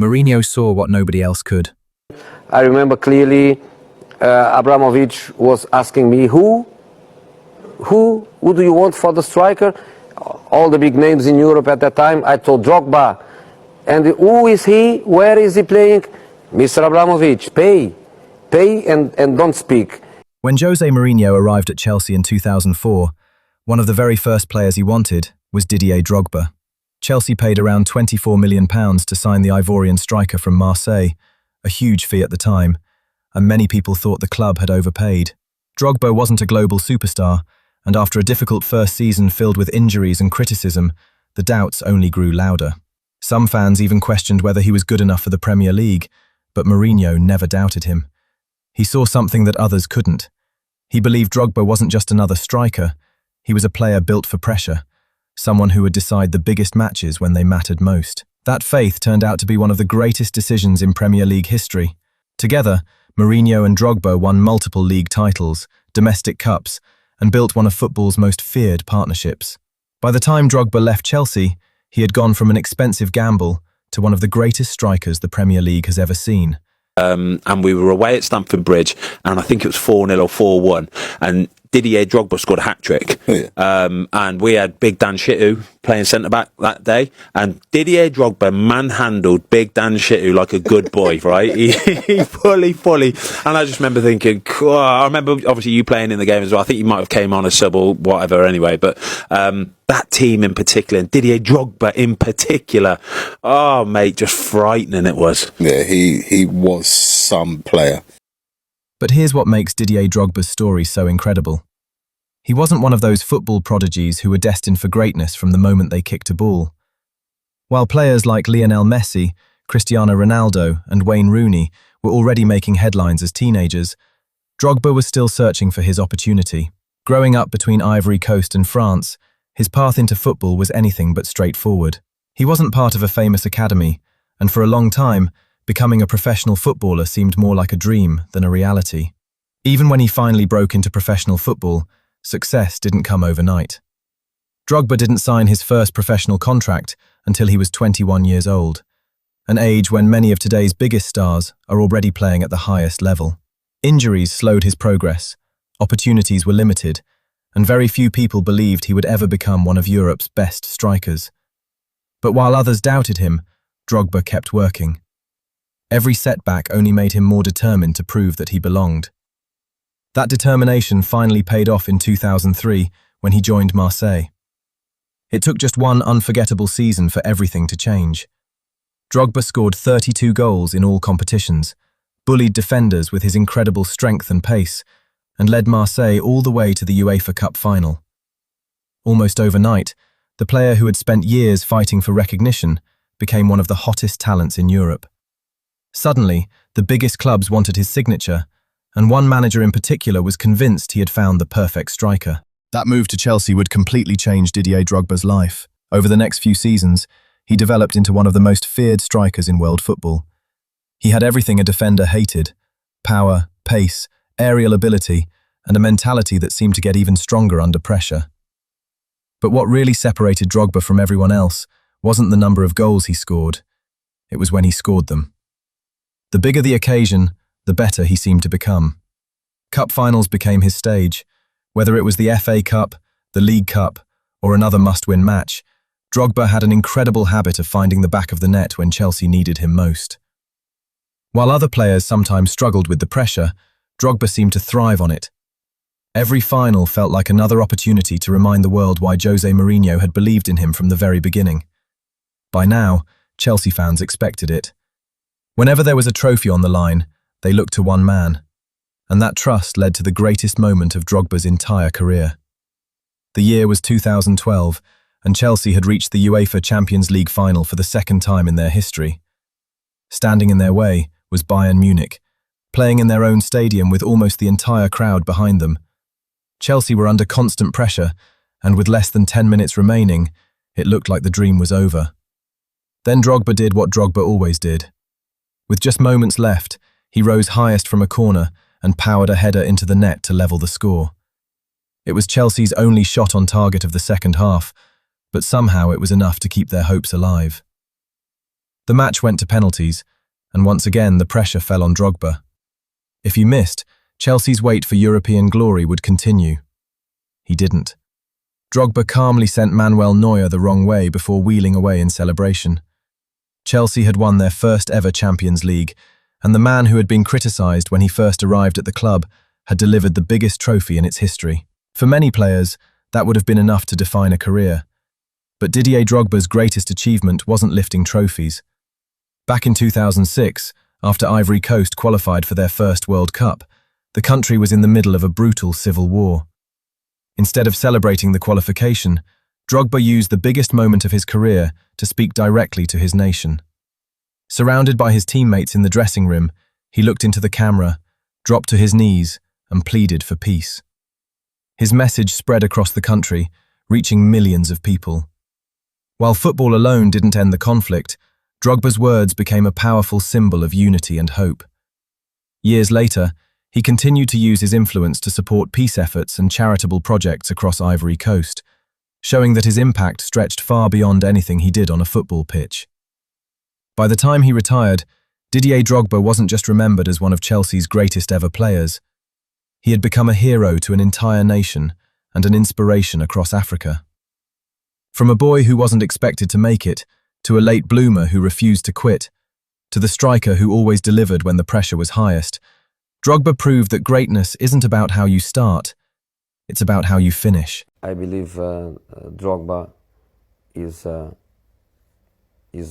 Mourinho saw what nobody else could. I remember clearly Abramovich was asking me, who do you want for the striker? All the big names in Europe at that time. I told Drogba. And who is he? Where is he playing? Mr. Abramovich, pay and don't speak. When Jose Mourinho arrived at Chelsea in 2004, one of the very first players he wanted was Didier Drogba. Chelsea paid around £24 million to sign the Ivorian striker from Marseille, a huge fee at the time, and many people thought the club had overpaid. Drogba wasn't a global superstar, and after a difficult first season filled with injuries and criticism, the doubts only grew louder. Some fans even questioned whether he was good enough for the Premier League, but Mourinho never doubted him. He saw something that others couldn't. He believed Drogba wasn't just another striker, he was a player built for pressure, someone who would decide the biggest matches when they mattered most. That faith turned out to be one of the greatest decisions in Premier League history. Together, Mourinho and Drogba won multiple league titles, domestic cups, and built one of football's most feared partnerships. By the time Drogba left Chelsea, he had gone from an expensive gamble to one of the greatest strikers the Premier League has ever seen. And we were away at Stamford Bridge, and I think it was 4-0 or 4-1, and Didier Drogba scored a hat-trick. And we had Big Dan Shittu playing centre-back that day, and Didier Drogba manhandled Big Dan Shittu like a good boy, right? He fully, and I just remember thinking, oh, I remember obviously you playing in the game as well. I think you might have came on as sub or whatever anyway, but that team in particular, and Didier Drogba in particular, oh mate, just frightening it was. Yeah, he was some player. But here's what makes Didier Drogba's story so incredible. He wasn't one of those football prodigies who were destined for greatness from the moment they kicked a ball. While players like Lionel Messi, Cristiano Ronaldo, and Wayne Rooney were already making headlines as teenagers, Drogba was still searching for his opportunity. Growing up between Ivory Coast and France, his path into football was anything but straightforward. He wasn't part of a famous academy, and for a long time, becoming a professional footballer seemed more like a dream than a reality. Even when he finally broke into professional football, success didn't come overnight. Drogba didn't sign his first professional contract until he was 21 years old, an age when many of today's biggest stars are already playing at the highest level. Injuries slowed his progress, opportunities were limited, and very few people believed he would ever become one of Europe's best strikers. But while others doubted him, Drogba kept working. Every setback only made him more determined to prove that he belonged. That determination finally paid off in 2003 when he joined Marseille. It took just one unforgettable season for everything to change. Drogba scored 32 goals in all competitions, bullied defenders with his incredible strength and pace, and led Marseille all the way to the UEFA Cup final. Almost overnight, the player who had spent years fighting for recognition became one of the hottest talents in Europe. Suddenly, the biggest clubs wanted his signature, and one manager in particular was convinced he had found the perfect striker. That move to Chelsea would completely change Didier Drogba's life. Over the next few seasons, he developed into one of the most feared strikers in world football. He had everything a defender hated: power, pace, aerial ability, and a mentality that seemed to get even stronger under pressure. But what really separated Drogba from everyone else wasn't the number of goals he scored. It was when he scored them. The bigger the occasion, the better he seemed to become. Cup finals became his stage. Whether it was the FA Cup, the League Cup, or another must-win match, Drogba had an incredible habit of finding the back of the net when Chelsea needed him most. While other players sometimes struggled with the pressure, Drogba seemed to thrive on it. Every final felt like another opportunity to remind the world why Jose Mourinho had believed in him from the very beginning. By now, Chelsea fans expected it. Whenever there was a trophy on the line, they looked to one man, and that trust led to the greatest moment of Drogba's entire career. The year was 2012, and Chelsea had reached the UEFA Champions League final for the second time in their history. Standing in their way was Bayern Munich, playing in their own stadium with almost the entire crowd behind them. Chelsea were under constant pressure, and with less than 10 minutes remaining, it looked like the dream was over. Then Drogba did what Drogba always did. With just moments left, he rose highest from a corner and powered a header into the net to level the score. It was Chelsea's only shot on target of the second half, but somehow it was enough to keep their hopes alive. The match went to penalties, and once again the pressure fell on Drogba. If he missed, Chelsea's wait for European glory would continue. He didn't. Drogba calmly sent Manuel Neuer the wrong way before wheeling away in celebration. Chelsea had won their first ever Champions League, and the man who had been criticised when he first arrived at the club had delivered the biggest trophy in its history. For many players, that would have been enough to define a career. But Didier Drogba's greatest achievement wasn't lifting trophies. Back in 2006, after Ivory Coast qualified for their first World Cup, the country was in the middle of a brutal civil war. Instead of celebrating the qualification, Drogba used the biggest moment of his career to speak directly to his nation. Surrounded by his teammates in the dressing room, he looked into the camera, dropped to his knees, and pleaded for peace. His message spread across the country, reaching millions of people. While football alone didn't end the conflict, Drogba's words became a powerful symbol of unity and hope. Years later, he continued to use his influence to support peace efforts and charitable projects across Ivory Coast, showing that his impact stretched far beyond anything he did on a football pitch. By the time he retired, Didier Drogba wasn't just remembered as one of Chelsea's greatest ever players. He had become a hero to an entire nation and an inspiration across Africa. From a boy who wasn't expected to make it, to a late bloomer who refused to quit, to the striker who always delivered when the pressure was highest, Drogba proved that greatness isn't about how you start, it's about how you finish. I believe Drogba is a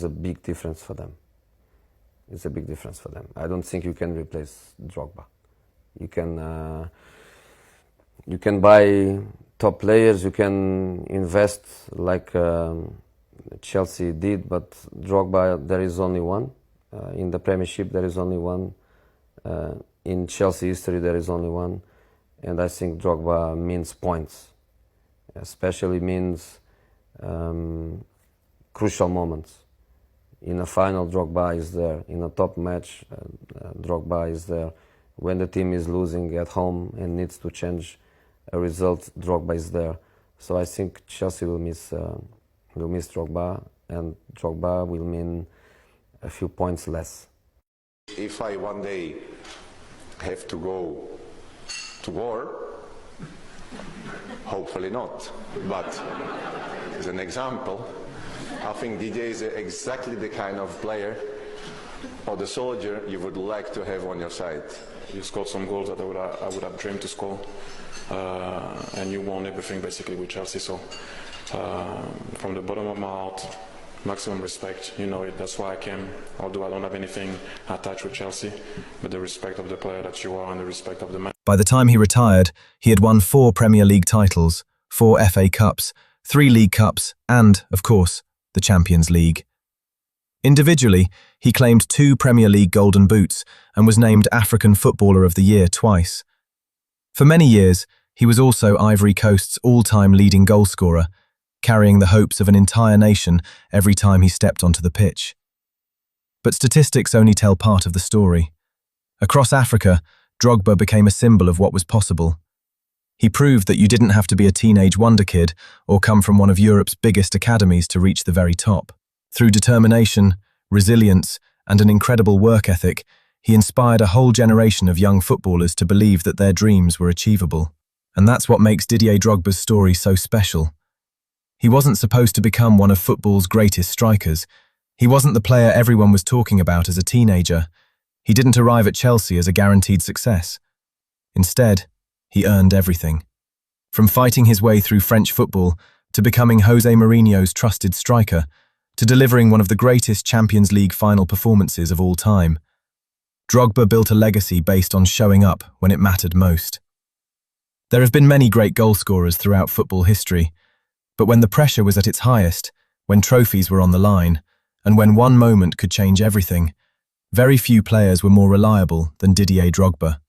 big difference for them. It's a big difference for them. I don't think you can replace Drogba. You can buy top players, you can invest like Chelsea did, but Drogba, there is only one. In the Premiership, there is only one. In Chelsea history, there is only one. And I think Drogba means points, especially means crucial moments. In a final, Drogba is there. In a top match, Drogba is there. When the team is losing at home and needs to change a result, Drogba is there. So I think Chelsea will miss Drogba, and Drogba will mean a few points less. If I one day have to go to war, hopefully not, but as an example, I think Didier is exactly the kind of player or the soldier you would like to have on your side. You scored some goals that I would have dreamed to score, and you won everything basically with Chelsea. So from the bottom of my heart, maximum respect. You know it. That's why I came. Although I don't have anything attached with Chelsea, but the respect of the player that you are and the respect of the man. By the time he retired, he had won 4 Premier League titles, 4 FA Cups, 3 League Cups, and, of course, the Champions League. Individually, he claimed 2 Premier League Golden Boots and was named African Footballer of the Year twice. For many years, he was also Ivory Coast's all-time leading goalscorer, carrying the hopes of an entire nation every time he stepped onto the pitch. But statistics only tell part of the story. Across Africa, Drogba became a symbol of what was possible. He proved that you didn't have to be a teenage wonder kid or come from one of Europe's biggest academies to reach the very top. Through determination, resilience, and an incredible work ethic, he inspired a whole generation of young footballers to believe that their dreams were achievable. And that's what makes Didier Drogba's story so special. He wasn't supposed to become one of football's greatest strikers. He wasn't the player everyone was talking about as a teenager. He didn't arrive at Chelsea as a guaranteed success. Instead, he earned everything. From fighting his way through French football, to becoming Jose Mourinho's trusted striker, to delivering one of the greatest Champions League final performances of all time, Drogba built a legacy based on showing up when it mattered most. There have been many great goalscorers throughout football history, but when the pressure was at its highest, when trophies were on the line, and when one moment could change everything, very few players were more reliable than Didier Drogba.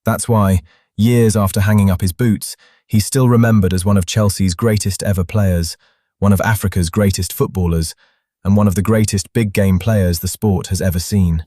That's why, years after hanging up his boots, he's still remembered as one of Chelsea's greatest ever players, one of Africa's greatest footballers, and one of the greatest big-game players the sport has ever seen.